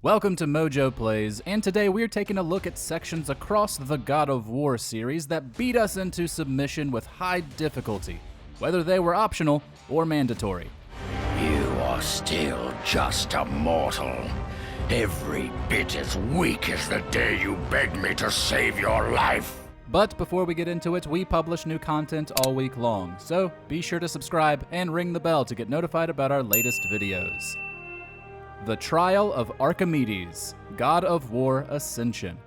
Welcome to MojoPlays, and today we're taking a look at sections across the God of War series that beat us into submission with high difficulty, whether they were optional or mandatory. You are still just a mortal. Every bit as weak as the day you begged me to save your life. But before we get into it, we publish new content all week long, so be sure to subscribe and ring the bell to get notified about our latest videos. The Trial of Archimedes, God of War Ascension.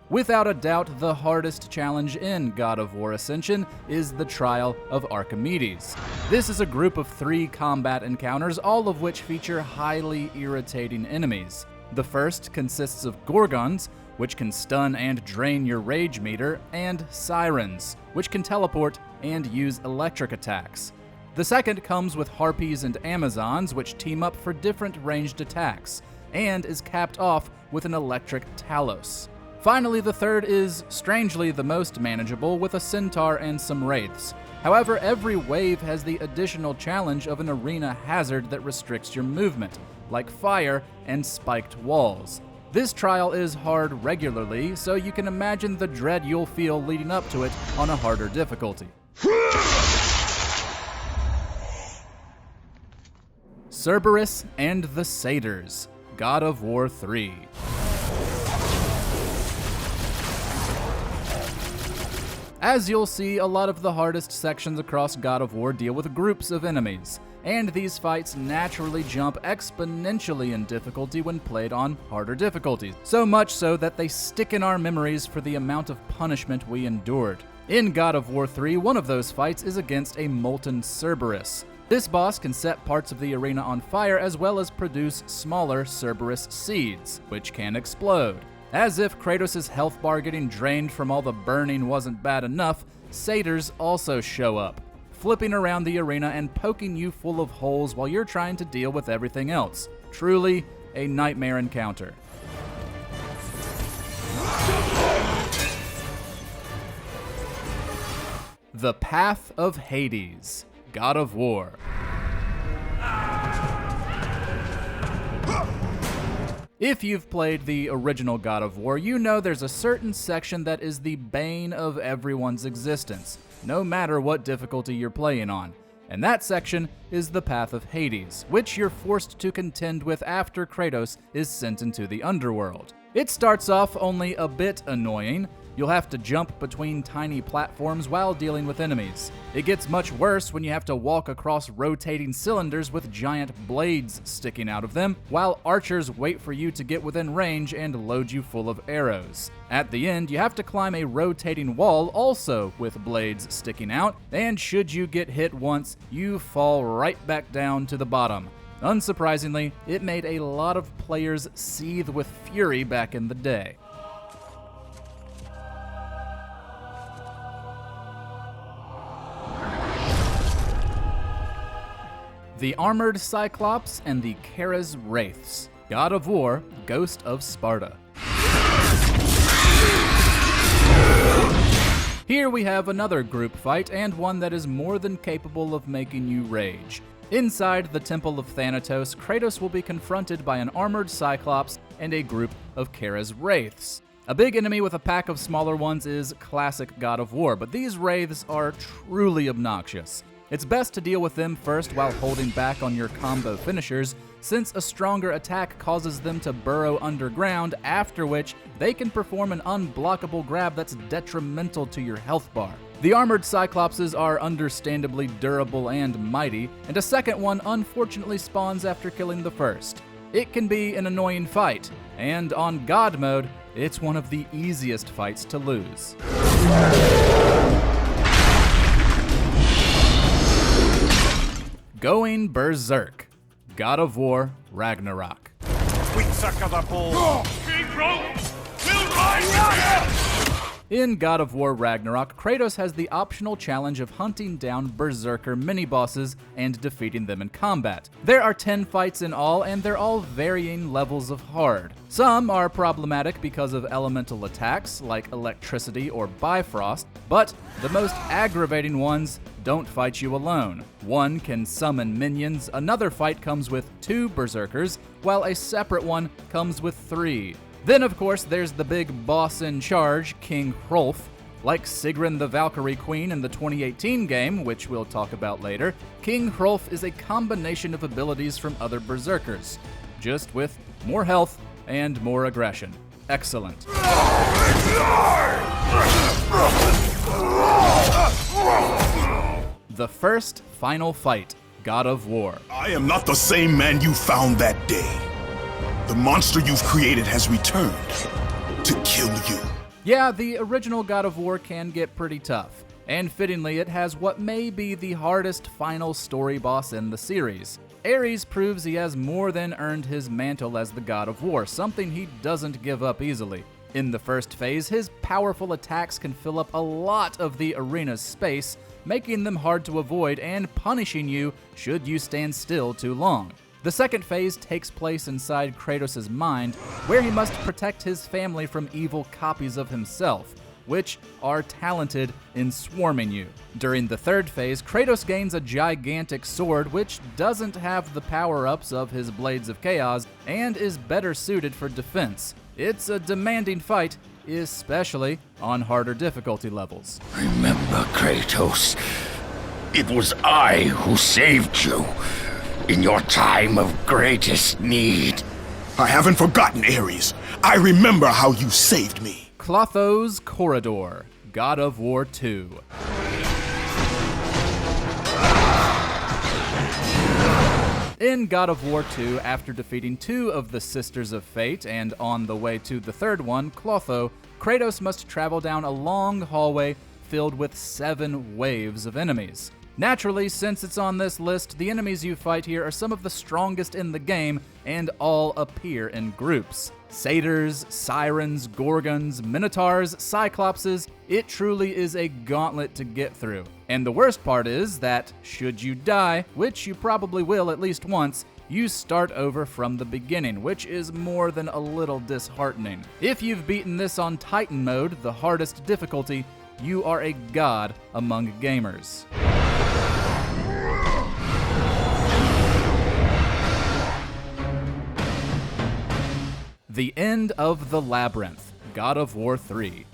Without a doubt, the hardest challenge in God of War Ascension is the Trial of Archimedes. This is a group of 3 combat encounters, all of which feature highly irritating enemies. The first consists of Gorgons, which can stun and drain your rage meter, and Sirens, which can teleport and use electric attacks. The second comes with Harpies and Amazons, which team up for different ranged attacks, and is capped off with an electric Talos. Finally, the third is, strangely, the most manageable, with a Centaur and some Wraiths. However, every wave has the additional challenge of an arena hazard that restricts your movement, like fire and spiked walls. This trial is hard regularly, so you can imagine the dread you'll feel leading up to it on a harder difficulty. Cerberus and the Satyrs, God of War 3. As you'll see, a lot of the hardest sections across God of War deal with groups of enemies, and these fights naturally jump exponentially in difficulty when played on harder difficulties, so much so that they stick in our memories for the amount of punishment we endured. In God of War 3, one of those fights is against a molten Cerberus. This boss can set parts of the arena on fire as well as produce smaller Cerberus seeds, which can explode. As if Kratos' health bar getting drained from all the burning wasn't bad enough, satyrs also show up, flipping around the arena and poking you full of holes while you're trying to deal with everything else. Truly a nightmare encounter. The Path of Hades, God of War. If you've played the original God of War, you know there's a certain section that is the bane of everyone's existence, no matter what difficulty you're playing on. And that section is the Path of Hades, which you're forced to contend with after Kratos is sent into the underworld. It starts off only a bit annoying. You'll have to jump between tiny platforms while dealing with enemies. It gets much worse when you have to walk across rotating cylinders with giant blades sticking out of them, while archers wait for you to get within range and load you full of arrows. At the end, you have to climb a rotating wall also with blades sticking out, and should you get hit once, you fall right back down to the bottom. Unsurprisingly, it made a lot of players seethe with fury back in the day. The Armored Cyclops and the Kara's Wraiths, God of War, Ghost of Sparta. Here we have another group fight, and one that is more than capable of making you rage. Inside the Temple of Thanatos, Kratos will be confronted by an armored Cyclops and a group of Kara's Wraiths. A big enemy with a pack of smaller ones is classic God of War, but these Wraiths are truly obnoxious. It's best to deal with them first while holding back on your combo finishers, since a stronger attack causes them to burrow underground, after which they can perform an unblockable grab that's detrimental to your health bar. The armored Cyclopses are understandably durable and mighty, and a second one unfortunately spawns after killing the first. It can be an annoying fight, and on God mode, it's one of the easiest fights to lose. Going Berserk, God of War Ragnarok. In God of War Ragnarok, Kratos has the optional challenge of hunting down Berserker mini-bosses and defeating them in combat. There are 10 fights in all, and they're all varying levels of hard. Some are problematic because of elemental attacks, like electricity or Bifrost, but the most aggravating ones don't fight you alone. One can summon minions, another fight comes with 2 Berserkers, while a separate one comes with 3. Then, of course, there's the big boss in charge, King Hrolf. Like Sigrun the Valkyrie Queen in the 2018 game, which we'll talk about later, King Hrolf is a combination of abilities from other Berserkers, just with more health and more aggression. Excellent. The first final fight, God of War. I am not the same man you found that day. The monster you've created has returned to kill you. Yeah, the original God of War can get pretty tough, and fittingly it has what may be the hardest final story boss in the series. Ares proves he has more than earned his mantle as the God of War, something he doesn't give up easily. In the first phase, his powerful attacks can fill up a lot of the arena's space, making them hard to avoid and punishing you should you stand still too long. The second phase takes place inside Kratos' mind, where he must protect his family from evil copies of himself, which are talented in swarming you. During the third phase, Kratos gains a gigantic sword which doesn't have the power-ups of his Blades of Chaos and is better suited for defense. It's a demanding fight, especially on harder difficulty levels. Remember, Kratos, it was I who saved you in your time of greatest need. I haven't forgotten, Ares. I remember how you saved me. Clotho's Corridor, God of War 2. In God of War 2, after defeating 2 of the Sisters of Fate and on the way to the third one, Clotho, Kratos must travel down a long hallway filled with 7 waves of enemies. Naturally, since it's on this list, the enemies you fight here are some of the strongest in the game and all appear in groups. Satyrs, sirens, gorgons, minotaurs, cyclopses, it truly is a gauntlet to get through. And the worst part is that, should you die, which you probably will at least once, you start over from the beginning, which is more than a little disheartening. If you've beaten this on Titan mode, the hardest difficulty, you are a god among gamers. The end of the labyrinth, God of War 3.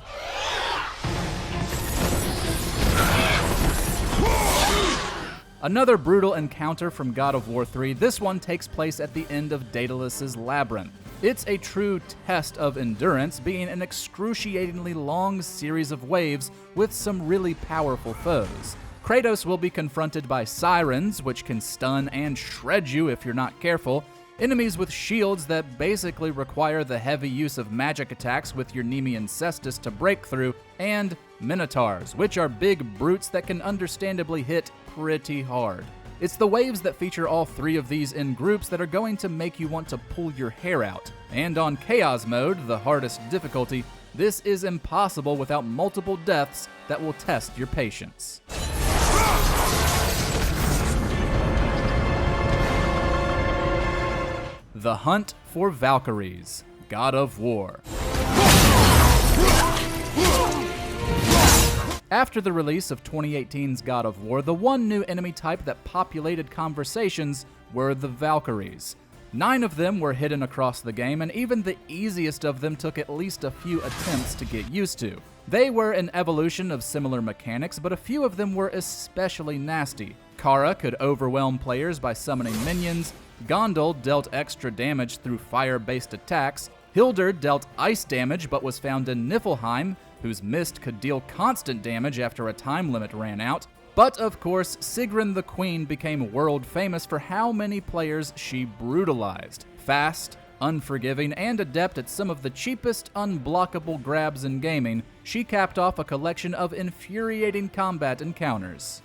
Another brutal encounter from God of War 3, this one takes place at the end of Daedalus's labyrinth. It's a true test of endurance, being an excruciatingly long series of waves with some really powerful foes. Kratos will be confronted by sirens, which can stun and shred you if you're not careful, enemies with shields that basically require the heavy use of magic attacks with your Nemean cestus to break through, and minotaurs, which are big brutes that can understandably hit pretty hard. It's the waves that feature all 3 of these in groups that are going to make you want to pull your hair out. And on Chaos mode, the hardest difficulty, this is impossible without multiple deaths that will test your patience. The Hunt for Valkyries, God of War. After the release of 2018's God of War, the one new enemy type that populated conversations were the Valkyries. 9 of them were hidden across the game, and even the easiest of them took at least a few attempts to get used to. They were an evolution of similar mechanics, but a few of them were especially nasty. Kara could overwhelm players by summoning minions, Gondel dealt extra damage through fire-based attacks, Hildur dealt ice damage but was found in Niflheim, whose mist could deal constant damage after a time limit ran out. But of course, Sigrun the Queen became world famous for how many players she brutalized. Fast, unforgiving, and adept at some of the cheapest unblockable grabs in gaming, she capped off a collection of infuriating combat encounters.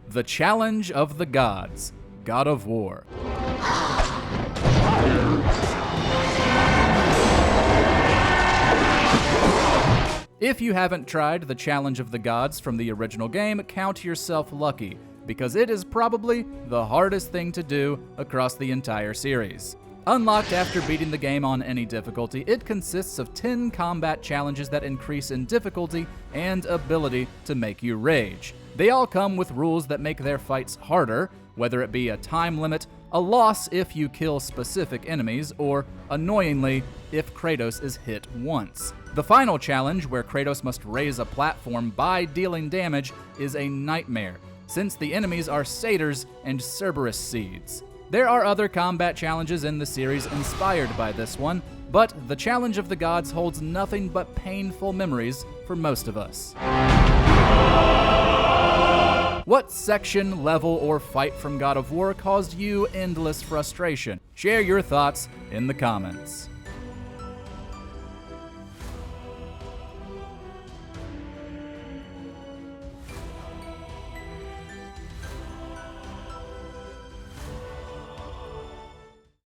The Challenge of the Gods, God of War. If you haven't tried the Challenge of the Gods from the original game, count yourself lucky, because it is probably the hardest thing to do across the entire series. Unlocked after beating the game on any difficulty, it consists of 10 combat challenges that increase in difficulty and ability to make you rage. They all come with rules that make their fights harder, whether it be a time limit, a loss if you kill specific enemies, or, annoyingly, if Kratos is hit once. The final challenge, where Kratos must raise a platform by dealing damage, is a nightmare, since the enemies are satyrs and Cerberus seeds. There are other combat challenges in the series inspired by this one, but the Challenge of the Gods holds nothing but painful memories for most of us. What section, level, or fight from God of War caused you endless frustration? Share your thoughts in the comments.